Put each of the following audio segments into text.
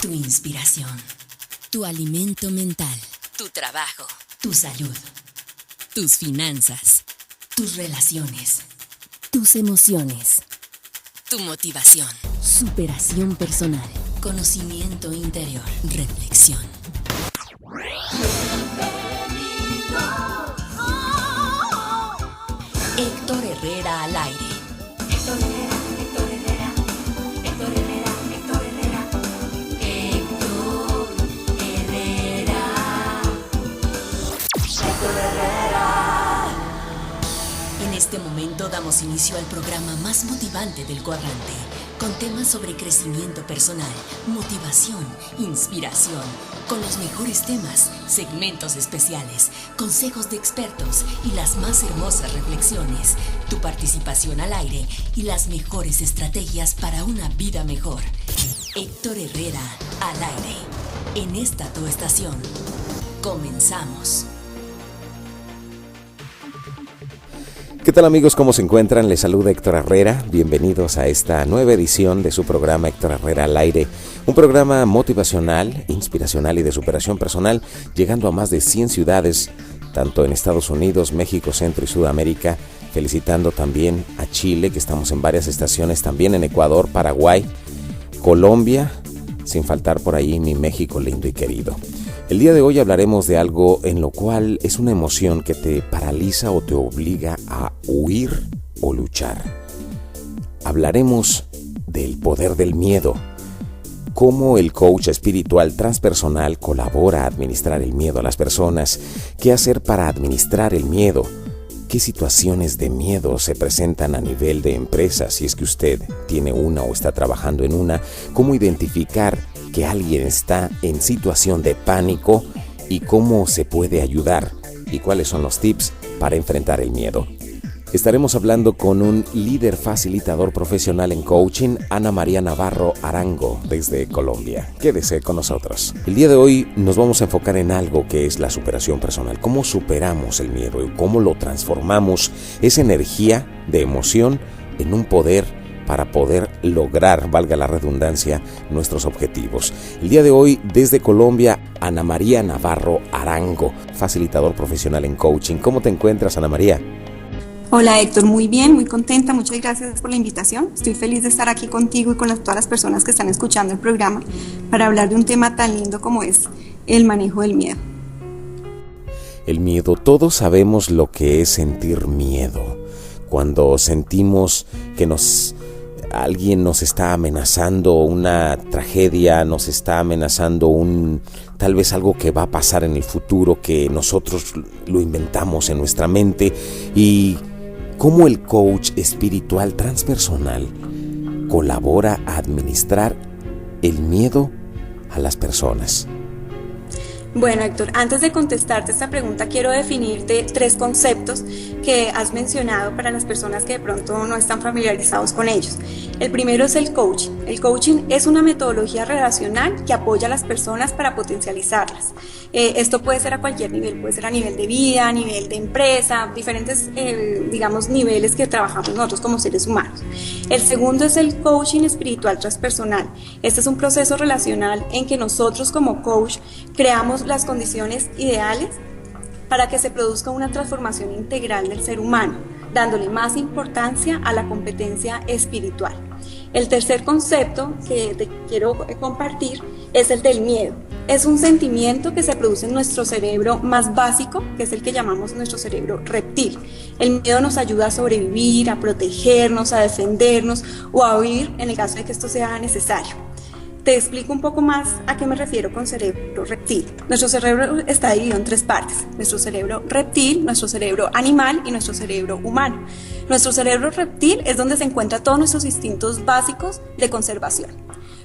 Tu inspiración. Tu alimento mental. Tu trabajo. Tu salud. Tus finanzas. Tus relaciones. Tus emociones. Tu motivación. Superación personal. Conocimiento interior. Reflexión. Héctor Herrera al aire. Héctor Herrera, Héctor Herrera, Héctor Herrera, Héctor Herrera, Héctor Herrera, Héctor Herrera. En este momento damos inicio al programa más motivante del cuadrante, con temas sobre crecimiento personal, motivación, inspiración, con los mejores temas, segmentos especiales, consejos de expertos y las más hermosas reflexiones, tu participación al aire y las mejores estrategias para una vida mejor. Héctor Herrera al aire, en esta tu estación. Comenzamos. ¿Qué tal amigos? ¿Cómo se encuentran? Les saluda Héctor Herrera. Bienvenidos a esta nueva edición de su programa Héctor Herrera al aire. Un programa motivacional, inspiracional y de superación personal, llegando a más de 100 ciudades, tanto en Estados Unidos, México, Centro y Sudamérica. Felicitando también a Chile, que estamos en varias estaciones, también en Ecuador, Paraguay, Colombia, sin faltar por ahí mi México lindo y querido. El día de hoy hablaremos de algo en lo cual es una emoción que te paraliza o te obliga a huir o luchar. Hablaremos del poder del miedo, cómo el coach espiritual transpersonal colabora a administrar el miedo a las personas, qué hacer para administrar el miedo, qué situaciones de miedo se presentan a nivel de empresa si es que usted tiene una o está trabajando en una, cómo identificar que alguien está en situación de pánico y cómo se puede ayudar y cuáles son los tips para enfrentar el miedo. Estaremos hablando con un líder facilitador profesional en coaching, Ana María Navarro Arango, desde Colombia. Quédese con nosotros. El día de hoy nos vamos a enfocar en algo que es la superación personal. Cómo superamos el miedo y cómo lo transformamos, esa energía de emoción, en un poder para poder lograr, valga la redundancia, nuestros objetivos. El día de hoy, desde Colombia, Ana María Navarro Arango, facilitador profesional en coaching. ¿Cómo te encuentras, Ana María? Hola Héctor, muy bien, muy contenta, muchas gracias por la invitación. Estoy feliz de estar aquí contigo y con todas las personas que están escuchando el programa para hablar de un tema tan lindo como es el manejo del miedo. El miedo, todos sabemos lo que es sentir miedo. Cuando sentimos que alguien nos está amenazando, una tragedia, nos está amenazando tal vez algo que va a pasar en el futuro, que nosotros lo inventamos en nuestra mente, y cómo el coach espiritual transpersonal colabora a administrar el miedo a las personas. Bueno, Héctor, antes de contestarte esta pregunta, quiero definirte 3 conceptos que has mencionado para las personas que de pronto no están familiarizados con ellos. El primero es el coaching. El coaching es una metodología relacional que apoya a las personas para potencializarlas. Esto puede ser a cualquier nivel, puede ser a nivel de vida, a nivel de empresa, diferentes, niveles que trabajamos nosotros como seres humanos. El segundo es el coaching espiritual transpersonal. Este es un proceso relacional en que nosotros como coach creamos las condiciones ideales para que se produzca una transformación integral del ser humano, dándole más importancia a la competencia espiritual. El tercer concepto que te quiero compartir es el del miedo. Es un sentimiento que se produce en nuestro cerebro más básico, que es el que llamamos nuestro cerebro reptil. El miedo nos ayuda a sobrevivir, a protegernos, a defendernos o a huir en el caso de que esto sea necesario. Te explico un poco más a qué me refiero con cerebro reptil. Nuestro cerebro está dividido en 3 partes. Nuestro cerebro reptil, nuestro cerebro animal y nuestro cerebro humano. Nuestro cerebro reptil es donde se encuentran todos nuestros instintos básicos de conservación.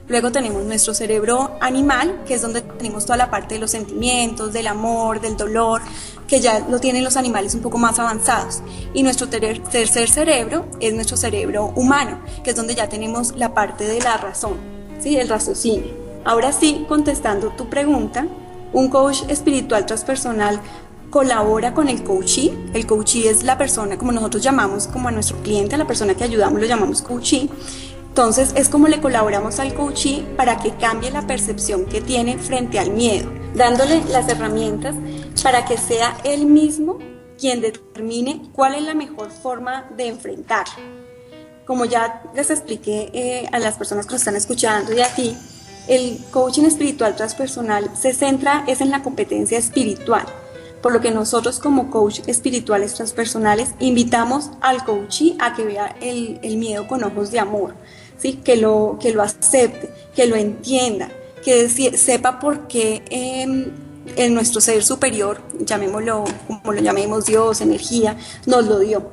Luego tenemos nuestro cerebro animal, que es donde tenemos toda la parte de los sentimientos, del amor, del dolor, que ya lo tienen los animales un poco más avanzados. Y nuestro tercer cerebro es nuestro cerebro humano, que es donde ya tenemos la parte de la razón. Sí, el raciocinio. Ahora sí, contestando tu pregunta, un coach espiritual transpersonal colabora con el coachee. El coachee es la persona, como nosotros llamamos como a nuestro cliente, a la persona que ayudamos, lo llamamos coachee. Entonces es como le colaboramos al coachee para que cambie la percepción que tiene frente al miedo, dándole las herramientas para que sea él mismo quien determine cuál es la mejor forma de enfrentarlo. Como ya les expliqué a las personas que nos están escuchando y a ti, el coaching espiritual transpersonal se centra en la competencia espiritual, por lo que nosotros como coach espirituales transpersonales invitamos al coachee a que vea el miedo con ojos de amor, ¿sí? Que lo acepte, que lo entienda, que sepa por qué en nuestro ser superior, llamémoslo como lo llamemos, Dios, energía, nos lo dio.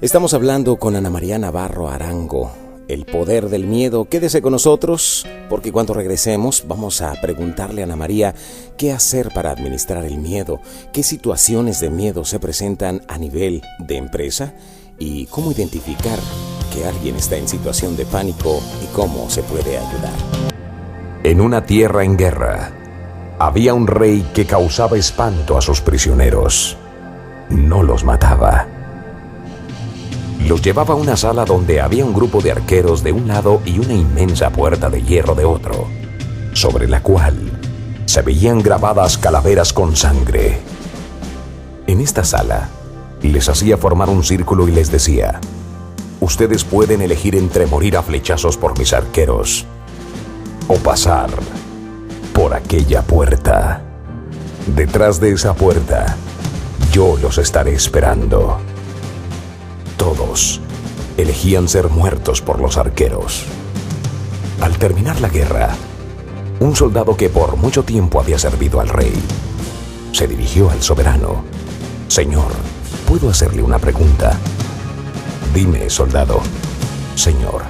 Estamos hablando con Ana María Navarro Arango, el poder del miedo. Quédese con nosotros, porque cuando regresemos vamos a preguntarle a Ana María qué hacer para administrar el miedo, qué situaciones de miedo se presentan a nivel de empresa y cómo identificar que alguien está en situación de pánico y cómo se puede ayudar. En una tierra en guerra, había un rey que causaba espanto a sus prisioneros. No los mataba. Los llevaba a una sala donde había un grupo de arqueros de un lado y una inmensa puerta de hierro de otro, sobre la cual se veían grabadas calaveras con sangre. En esta sala, les hacía formar un círculo y les decía: ustedes pueden elegir entre morir a flechazos por mis arqueros o pasar por aquella puerta. Detrás de esa puerta, yo los estaré esperando. Todos elegían ser muertos por los arqueros. Al terminar la guerra, un soldado que por mucho tiempo había servido al rey se dirigió al soberano. Señor, ¿puedo hacerle una pregunta? Dime, soldado. Señor,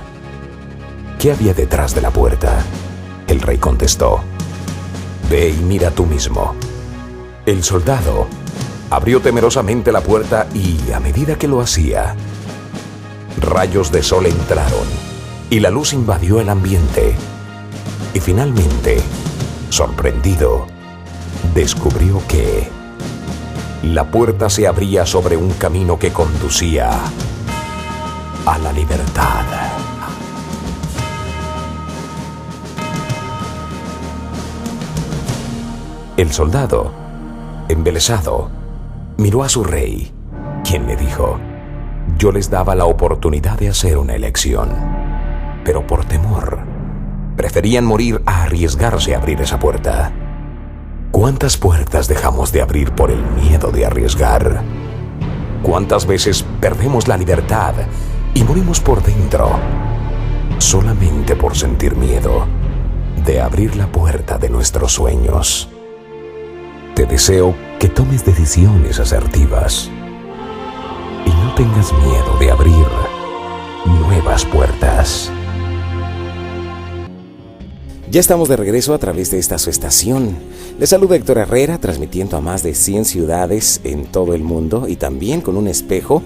¿qué había detrás de la puerta? El rey contestó: ve y mira tú mismo. El soldado abrió temerosamente la puerta y, a medida que lo hacía, rayos de sol entraron y la luz invadió el ambiente. Y finalmente, sorprendido, descubrió que la puerta se abría sobre un camino que conducía a la libertad. El soldado, embelesado, miró a su rey, quien le dijo: yo les daba la oportunidad de hacer una elección, pero por temor preferían morir a arriesgarse a abrir esa puerta. ¿Cuántas puertas dejamos de abrir por el miedo de arriesgar? ¿Cuántas veces perdemos la libertad y morimos por dentro solamente por sentir miedo de abrir la puerta de nuestros sueños? Te deseo que tomes decisiones asertivas y no tengas miedo de abrir nuevas puertas. Ya estamos de regreso a través de esta su estación. Les saluda Héctor Herrera, transmitiendo a más de 100 ciudades en todo el mundo y también con un espejo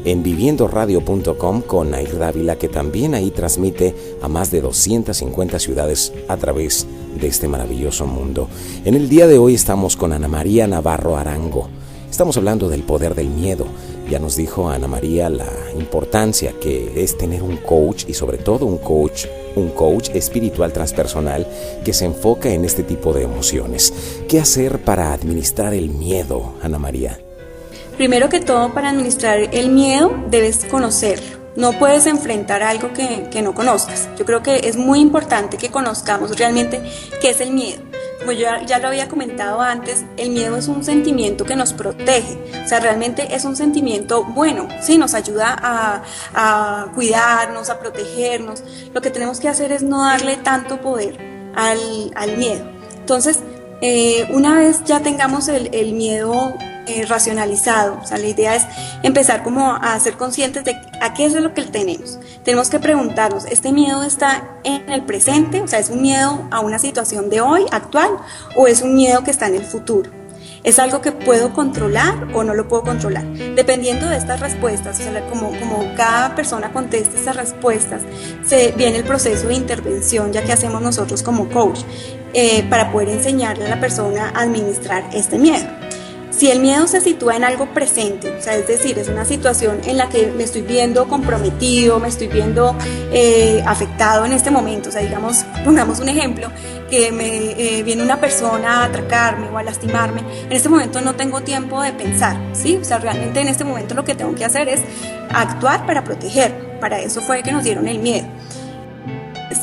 en viviendoradio.com con Nair Dávila, que también ahí transmite a más de 250 ciudades a través de este maravilloso mundo. En el día de hoy estamos con Ana María Navarro Arango. Estamos hablando del poder del miedo. Ya nos dijo Ana María la importancia que es tener un coach y sobre todo un coach espiritual transpersonal que se enfoca en este tipo de emociones. ¿Qué hacer para administrar el miedo, Ana María? Primero que todo, para administrar el miedo debes conocerlo. No puedes enfrentar algo que no conozcas. Yo creo que es muy importante que conozcamos realmente qué es el miedo. Como yo ya lo había comentado antes, el miedo es un sentimiento que nos protege. O sea, realmente es un sentimiento bueno, ¿sí? Nos ayuda a cuidarnos, a protegernos. Lo que tenemos que hacer es no darle tanto poder al miedo. Entonces, una vez ya tengamos el miedo racionalizado, o sea, la idea es empezar como a ser conscientes de a qué es lo que tenemos. Tenemos que preguntarnos, ¿este miedo está en el presente? O sea, ¿es un miedo a una situación de hoy, actual, o es un miedo que está en el futuro? ¿Es algo que puedo controlar o no lo puedo controlar? Dependiendo de estas respuestas, o sea, como cada persona conteste estas respuestas, viene el proceso de intervención ya que hacemos nosotros como coach, para poder enseñarle a la persona a administrar este miedo. Si el miedo se sitúa en algo presente, o sea, es decir, es una situación en la que me estoy viendo comprometido, me estoy viendo afectado en este momento, o sea, digamos, pongamos un ejemplo, que me viene una persona a atracarme o a lastimarme, en este momento no tengo tiempo de pensar, ¿sí? O sea, realmente en este momento lo que tengo que hacer es actuar para proteger, para eso fue que nos dieron el miedo.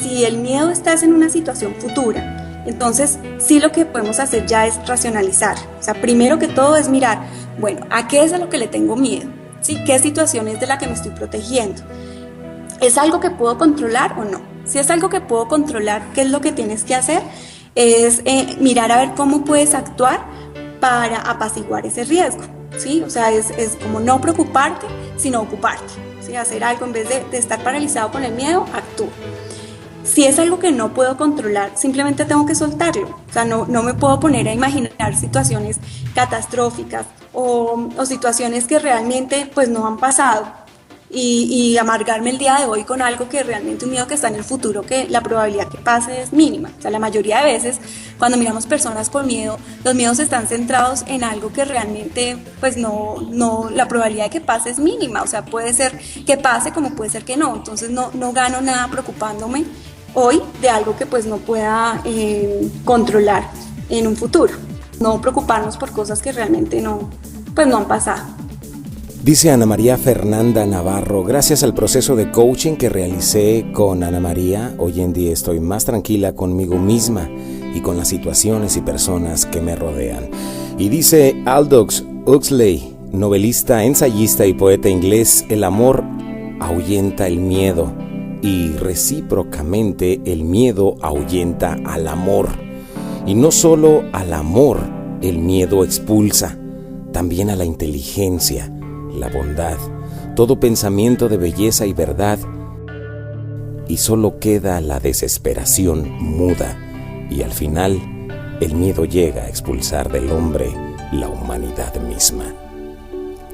Si el miedo está en una situación futura, entonces sí lo que podemos hacer ya es racionalizar. O sea, primero que todo es mirar, bueno, ¿a qué es a lo que le tengo miedo? ¿Sí? ¿Qué situación es de la que me estoy protegiendo? ¿Es algo que puedo controlar o no? Si es algo que puedo controlar, ¿qué es lo que tienes que hacer? Es mirar a ver cómo puedes actuar para apaciguar ese riesgo, ¿sí? O sea, es como no preocuparte, sino ocuparte, ¿sí? Hacer algo en vez de estar paralizado con el miedo, actúa. Si es algo que no puedo controlar, simplemente tengo que soltarlo. O sea, no me puedo poner a imaginar situaciones catastróficas o situaciones que realmente pues no han pasado y amargarme el día de hoy con algo que realmente un miedo que está en el futuro, que la probabilidad que pase es mínima. O sea, la mayoría de veces cuando miramos personas con miedo, los miedos están centrados en algo que realmente pues no la probabilidad de que pase es mínima. O sea, puede ser que pase como puede ser que no. Entonces no gano nada preocupándome hoy de algo que pues no pueda controlar en un futuro. No preocuparnos por cosas que realmente no han pasado. Dice Ana María Fernanda Navarro, gracias al proceso de coaching que realicé con Ana María, hoy en día estoy más tranquila conmigo misma y con las situaciones y personas que me rodean. Y dice Aldous Huxley, novelista, ensayista y poeta inglés, el amor ahuyenta el miedo y recíprocamente el miedo ahuyenta al amor. Y no solo al amor el miedo expulsa, también a la inteligencia, la bondad, todo pensamiento de belleza y verdad, y solo queda la desesperación muda, y al final el miedo llega a expulsar del hombre la humanidad misma.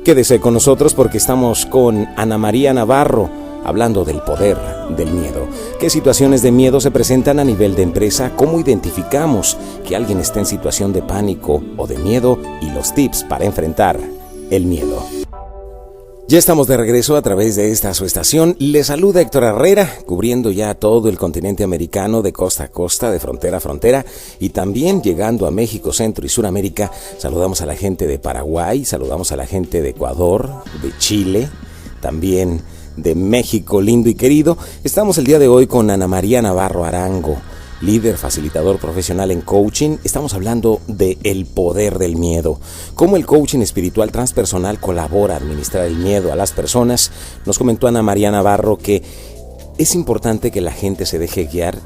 Quédese con nosotros porque estamos con Ana María Navarro, hablando del poder del miedo. ¿Qué situaciones de miedo se presentan a nivel de empresa? ¿Cómo identificamos que alguien está en situación de pánico o de miedo? Y los tips para enfrentar el miedo. Ya estamos de regreso a través de esta su estación. Les saluda Héctor Herrera, cubriendo ya todo el continente americano de costa a costa, de frontera a frontera, y también llegando a México, Centro y Suramérica. Saludamos a la gente de Paraguay, saludamos a la gente de Ecuador, de Chile, también de México lindo y querido. Estamos el día de hoy con Ana María Navarro Arango, líder, facilitador profesional en coaching. Estamos hablando de el poder del miedo, cómo el coaching espiritual transpersonal colabora a administrar el miedo a las personas. Nos comentó Ana María Navarro que es importante que la gente se deje guiar,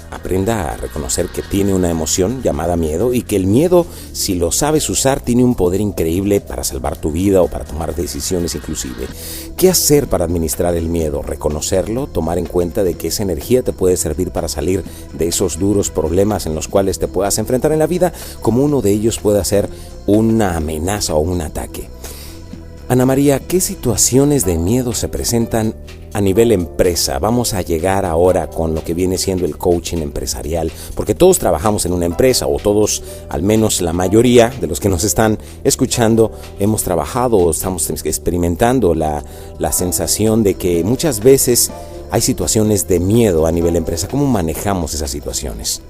aprenda a reconocer que tiene una emoción llamada miedo y que el miedo, si lo sabes usar, tiene un poder increíble para salvar tu vida o para tomar decisiones inclusive. ¿Qué hacer para administrar el miedo? Reconocerlo, tomar en cuenta de que esa energía te puede servir para salir de esos duros problemas en los cuales te puedas enfrentar en la vida, como uno de ellos puede ser una amenaza o un ataque. Ana María, ¿qué situaciones de miedo se presentan a nivel empresa? Vamos a llegar ahora con lo que viene siendo el coaching empresarial, porque todos trabajamos en una empresa, o todos, al menos la mayoría de los que nos están escuchando, hemos trabajado o estamos experimentando la sensación de que muchas veces hay situaciones de miedo a nivel empresa. ¿Cómo manejamos esas situaciones?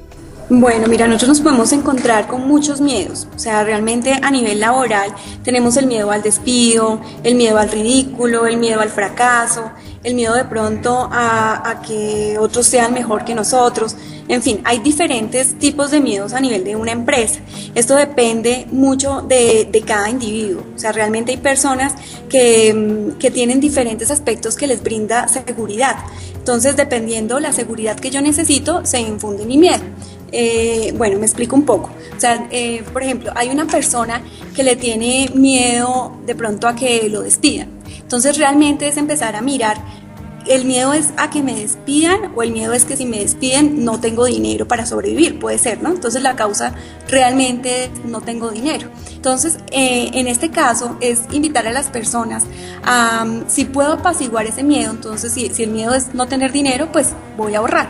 Bueno, mira, nosotros nos podemos encontrar con muchos miedos. O sea, realmente a nivel laboral tenemos el miedo al despido, el miedo al ridículo, el miedo al fracaso, el miedo de pronto a que otros sean mejor que nosotros. En fin, hay diferentes tipos de miedos a nivel de una empresa. Esto depende mucho de cada individuo. O sea, realmente hay personas que tienen diferentes aspectos que les brinda seguridad. Entonces, dependiendo la seguridad que yo necesito, se infunde mi miedo. Bueno, me explico un poco. O sea, por ejemplo, hay una persona que le tiene miedo de pronto a que lo despidan. Entonces, realmente es empezar a mirar, ¿el miedo es a que me despidan o el miedo es que si me despiden no tengo dinero para sobrevivir? Puede ser, ¿no? Entonces, la causa realmente es no tengo dinero. Entonces, en este caso, es invitar a las personas a, si puedo apaciguar ese miedo, entonces si el miedo es no tener dinero, pues voy a ahorrar.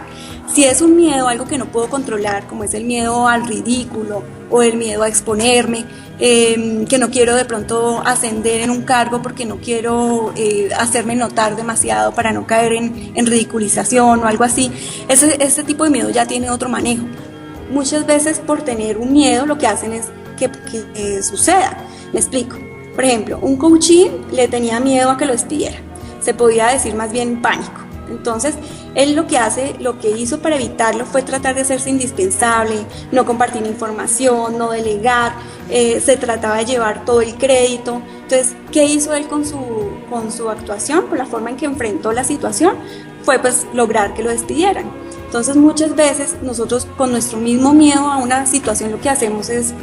Si es un miedo, algo que no puedo controlar, como es el miedo al ridículo o el miedo a exponerme, que no quiero de pronto ascender en un cargo porque no quiero hacerme notar demasiado para no caer en ridiculización o algo así, ese tipo de miedo ya tiene otro manejo. Muchas veces por tener un miedo lo que hacen es que suceda. Me explico. Por ejemplo, un coachee le tenía miedo a que lo despidiera. Se podía decir más bien pánico. Entonces, él lo que hizo para evitarlo fue tratar de hacerse indispensable, no compartir información, no delegar, se trataba de llevar todo el crédito. Entonces, ¿qué hizo él con su actuación? Con la forma en que enfrentó la situación, fue pues lograr que lo despidieran. Entonces, muchas veces nosotros con nuestro mismo miedo a una situación lo que hacemos es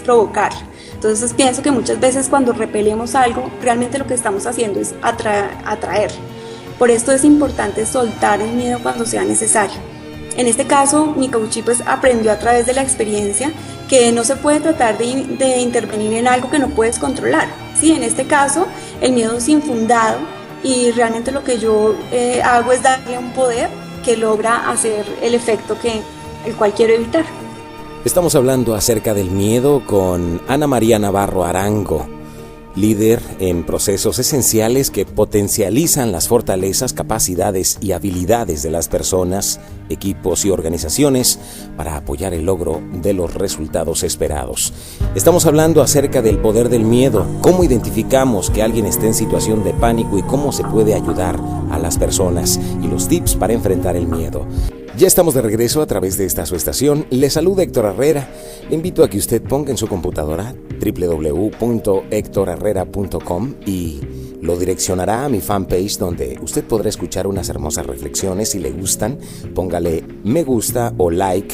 provocarla. Entonces, pienso que muchas veces cuando repelemos algo, realmente lo que estamos haciendo es atraer. Por esto es importante soltar el miedo cuando sea necesario. En este caso, mi coachee pues aprendió a través de la experiencia que no se puede tratar de intervenir en algo que no puedes controlar. Sí, en este caso, el miedo es infundado y realmente lo que yo hago es darle un poder que logra hacer el efecto el cual quiero evitar. Estamos hablando acerca del miedo con Ana María Navarro Arango, líder en procesos esenciales que potencializan las fortalezas, capacidades y habilidades de las personas, equipos y organizaciones para apoyar el logro de los resultados esperados. Estamos hablando acerca del poder del miedo, cómo identificamos que alguien está en situación de pánico y cómo se puede ayudar a las personas y los tips para enfrentar el miedo. Ya estamos de regreso a través de esta su estación. Le saluda Héctor Herrera. Le invito a que usted ponga en su computadora www.hectorherrera.com y lo direccionará a mi fanpage, donde usted podrá escuchar unas hermosas reflexiones. Si le gustan, póngale me gusta o like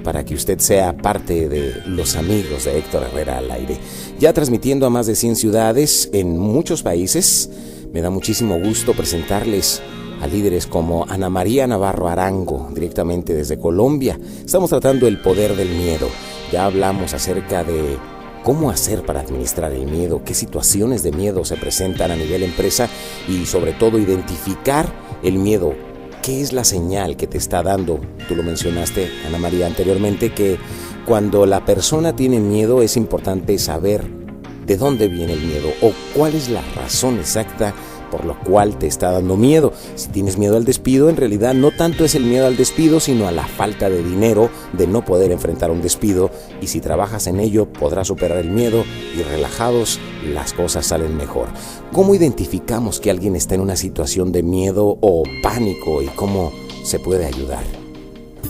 para que usted sea parte de los amigos de Héctor Herrera al aire. Ya transmitiendo a más de 100 ciudades en muchos países, me da muchísimo gusto presentarles a líderes como Ana María Navarro Arango, directamente desde Colombia. Estamos tratando el poder del miedo. Ya hablamos acerca de cómo hacer para administrar el miedo, qué situaciones de miedo se presentan a nivel empresa y sobre todo identificar el miedo. ¿Qué es la señal que te está dando? Tú lo mencionaste, Ana María, anteriormente, que cuando la persona tiene miedo es importante saber de dónde viene el miedo o cuál es la razón exacta por lo cual te está dando miedo. Si tienes miedo al despido, en realidad no tanto es el miedo al despido, sino a la falta de dinero, de no poder enfrentar un despido, y si trabajas en ello podrás superar el miedo y relajados las cosas salen mejor. ¿Cómo identificamos que alguien está en una situación de miedo o pánico y cómo se puede ayudar?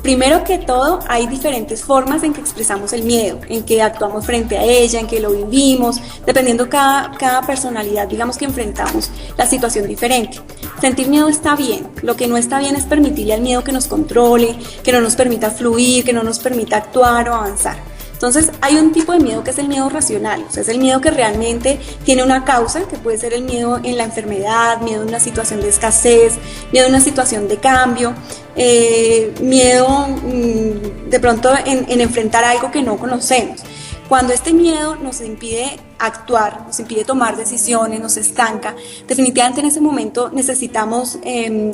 Primero que todo, hay diferentes formas en que expresamos el miedo, en que actuamos frente a ella, en que lo vivimos, dependiendo cada personalidad, digamos que enfrentamos la situación diferente. Sentir miedo está bien, lo que no está bien es permitirle al miedo que nos controle, que no nos permita fluir, que no nos permita actuar o avanzar. Entonces hay un tipo de miedo que es el miedo racional, o sea, es el miedo que realmente tiene una causa, que puede ser el miedo en la enfermedad, miedo en una situación de escasez, miedo en una situación de cambio, miedo de pronto en enfrentar algo que no conocemos. Cuando este miedo nos impide actuar, nos impide tomar decisiones, nos estanca, definitivamente en ese momento necesitamos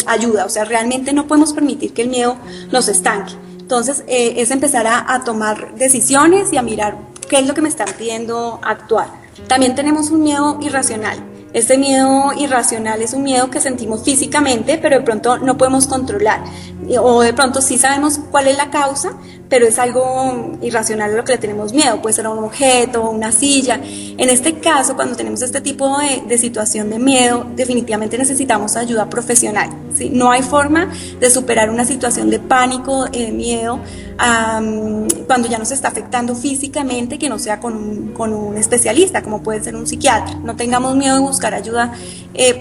ayuda, o sea, realmente no podemos permitir que el miedo nos estanque. Entonces es empezar a tomar decisiones y a mirar qué es lo que me están pidiendo actuar. También tenemos un miedo irracional. Este miedo irracional es un miedo que sentimos físicamente, pero de pronto no podemos controlar. O de pronto sí sabemos cuál es la causa, pero es algo irracional a lo que le tenemos miedo. Puede ser un objeto, una silla. En este caso, cuando tenemos este tipo de situación de miedo, definitivamente necesitamos ayuda profesional, ¿sí? No hay forma de superar una situación de pánico, de miedo, cuando ya nos está afectando físicamente, que no sea con un especialista, como puede ser un psiquiatra. No tengamos miedo de buscar ayuda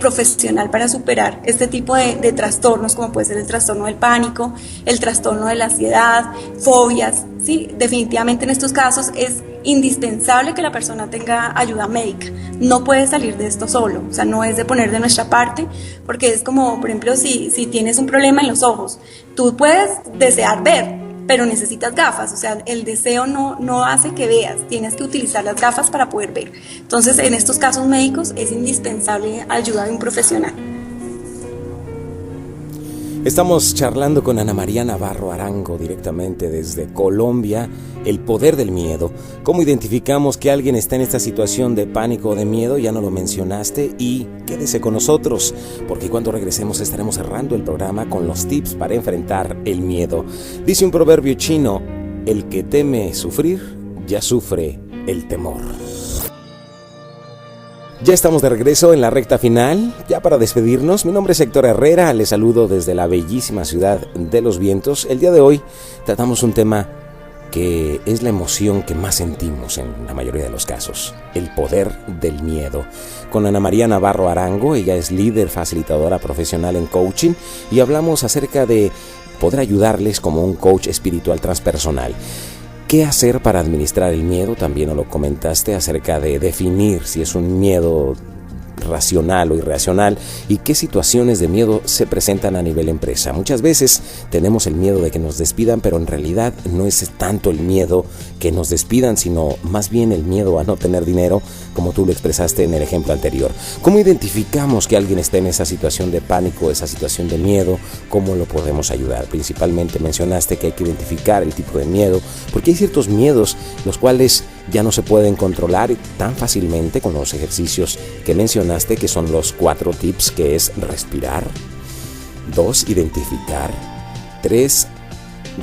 profesional para superar este tipo de trastornos, como puede ser el trastorno del pánico, el trastorno de la ansiedad, fobias, ¿sí? Definitivamente en estos casos es indispensable que la persona tenga ayuda médica. No puede salir de esto solo, o sea, no es de poner de nuestra parte, porque es como, por ejemplo, si tienes un problema en los ojos, tú puedes desear ver, pero necesitas gafas, o sea, el deseo no hace que veas, tienes que utilizar las gafas para poder ver. Entonces, en estos casos médicos es indispensable ayuda de un profesional. Estamos charlando con Ana María Navarro Arango directamente desde Colombia, el poder del miedo. ¿Cómo identificamos que alguien está en esta situación de pánico o de miedo? Ya nos lo mencionaste y quédese con nosotros, porque cuando regresemos estaremos cerrando el programa con los tips para enfrentar el miedo. Dice un proverbio chino, el que teme sufrir, ya sufre el temor. Ya estamos de regreso en la recta final, ya para despedirnos. Mi nombre es Héctor Herrera, les saludo desde la bellísima ciudad de los vientos. El día de hoy tratamos un tema que es la emoción que más sentimos en la mayoría de los casos, el poder del miedo. Con Ana María Navarro Arango, ella es líder facilitadora profesional en coaching y hablamos acerca de poder ayudarles como un coach espiritual transpersonal. ¿Qué hacer para administrar el miedo? También nos lo comentaste acerca de definir si es un miedo racional o irracional y qué situaciones de miedo se presentan a nivel empresa. Muchas veces tenemos el miedo de que nos despidan, pero en realidad no es tanto el miedo que nos despidan, sino más bien el miedo a no tener dinero, como tú lo expresaste en el ejemplo anterior. ¿Cómo identificamos que alguien está en esa situación de pánico, esa situación de miedo? ¿Cómo lo podemos ayudar? Principalmente mencionaste que hay que identificar el tipo de miedo, porque hay ciertos miedos los cuales ya no se pueden controlar tan fácilmente con los ejercicios que mencionaste, que son los 4 tips, que es respirar, 2, identificar, 3,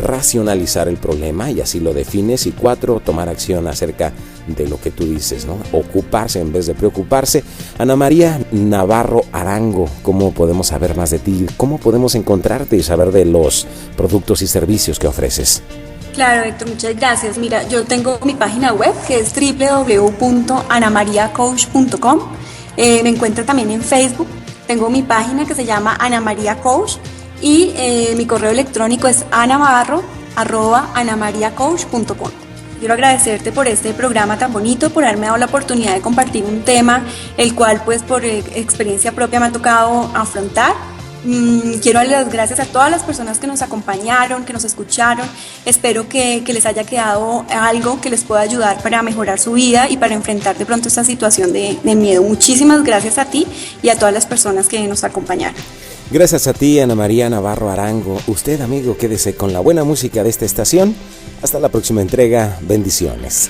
racionalizar el problema, y así lo defines, y 4, tomar acción acerca de lo que tú dices, ¿no? Ocuparse en vez de preocuparse. Ana María Navarro Arango, ¿cómo podemos saber más de ti? ¿Cómo podemos encontrarte y saber de los productos y servicios que ofreces? Claro, Héctor, muchas gracias. Mira, yo tengo mi página web que es www.anamariacoach.com. Me encuentro también en Facebook. Tengo mi página que se llama Ana María Coach y mi correo electrónico es anamarro@anamariacoach.com. Quiero agradecerte por este programa tan bonito, por haberme dado la oportunidad de compartir un tema el cual pues por experiencia propia me ha tocado afrontar. Quiero darle las gracias a todas las personas que nos acompañaron, que nos escucharon. Espero que les haya quedado algo que les pueda ayudar para mejorar su vida y para enfrentar de pronto esta situación de miedo. Muchísimas gracias a ti y a todas las personas que nos acompañaron. Gracias a ti, Ana María Navarro Arango. Usted, amigo, quédese con la buena música de esta estación. Hasta la próxima entrega. Bendiciones.